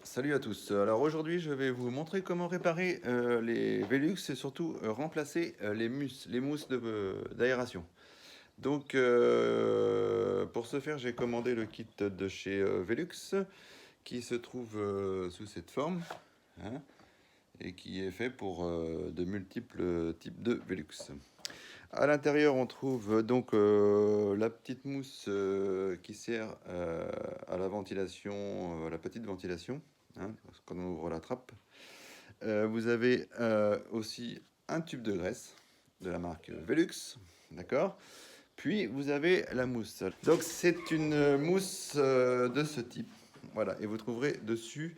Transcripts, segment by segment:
Salut à tous. Alors aujourd'hui, je vais vous montrer comment réparer les Velux et surtout remplacer les mousses d'aération. Donc pour ce faire, j'ai commandé le kit de chez Velux qui se trouve sous cette forme, hein, et qui est fait pour de multiples types de Velux. À l'intérieur, on trouve donc la petite mousse qui sert à la ventilation, à la petite ventilation, hein, quand on ouvre la trappe. Vous avez aussi un tube de graisse de la marque Velux, d'accord? Puis vous avez la mousse. Donc c'est une mousse de ce type. Voilà, et vous trouverez dessus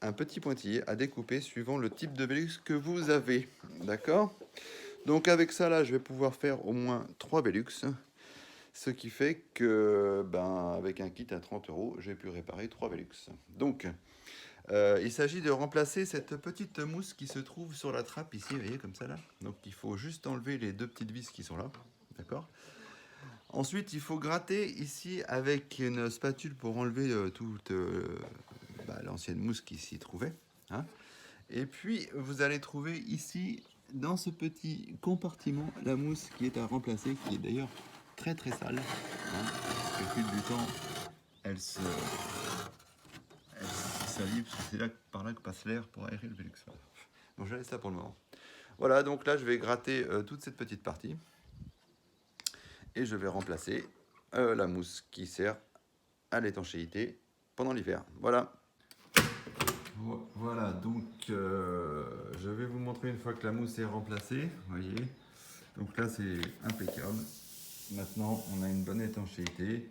un petit pointillé à découper suivant le type de Velux que vous avez, d'accord? Donc avec ça là, je vais pouvoir faire au moins 3 Velux, ce qui fait que avec un kit à 30 euros, j'ai pu réparer 3 Velux. Donc il s'agit de remplacer cette petite mousse qui se trouve sur la trappe ici, vous voyez comme ça là. Donc il faut juste enlever les deux petites vis qui sont là, d'accord. Ensuite il faut gratter ici avec une spatule pour enlever toute l'ancienne mousse qui s'y trouvait, hein. Et puis vous allez trouver ici dans ce petit compartiment la mousse qui est à remplacer, qui est d'ailleurs très très sale, hein, parce qu'au fil du temps elle se salit, parce que c'est là, par là que passe l'air pour aérer le Velux. Donc je laisse ça pour le moment. Voilà, donc là je vais gratter toute cette petite partie et je vais remplacer la mousse qui sert à l'étanchéité pendant l'hiver. Voilà. Voilà, donc je vais vous montrer une fois que la mousse est remplacée. Vous voyez, donc là c'est impeccable. Maintenant on a une bonne étanchéité.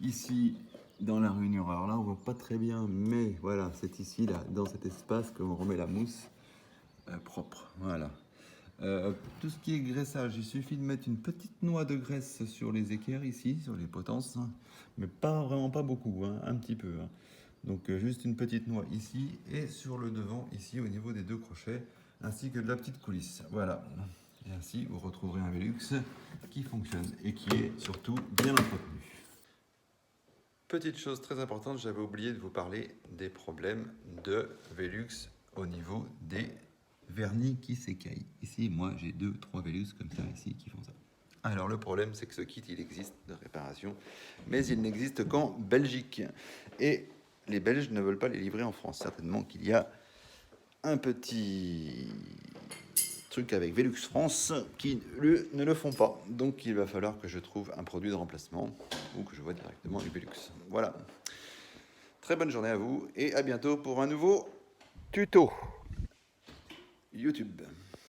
Ici dans la réunion, alors là on voit pas très bien, mais voilà, c'est ici là, dans cet espace qu'on remet la mousse propre. Voilà. Tout ce qui est graissage, il suffit de mettre une petite noix de graisse sur les équerres ici, sur les potences, hein, mais vraiment pas beaucoup, hein, un petit peu, hein. Donc juste une petite noix ici et sur le devant ici au niveau des deux crochets, ainsi que de la petite coulisse. Voilà. Et ainsi vous retrouverez un Velux qui fonctionne et qui est surtout bien entretenu. Petite chose très importante, j'avais oublié de vous parler des problèmes de Velux au niveau des vernis qui s'écaillent. Ici, moi, j'ai 2-3 Velux comme ça ici qui font ça. Alors le problème, c'est que ce kit, il existe de réparation, mais il n'existe qu'en Belgique. Et les Belges ne veulent pas les livrer en France. Certainement qu'il y a un petit truc avec Velux France qui ne le font pas. Donc il va falloir que je trouve un produit de remplacement ou que je vois directement du Velux. Voilà. Très bonne journée à vous et à bientôt pour un nouveau tuto YouTube.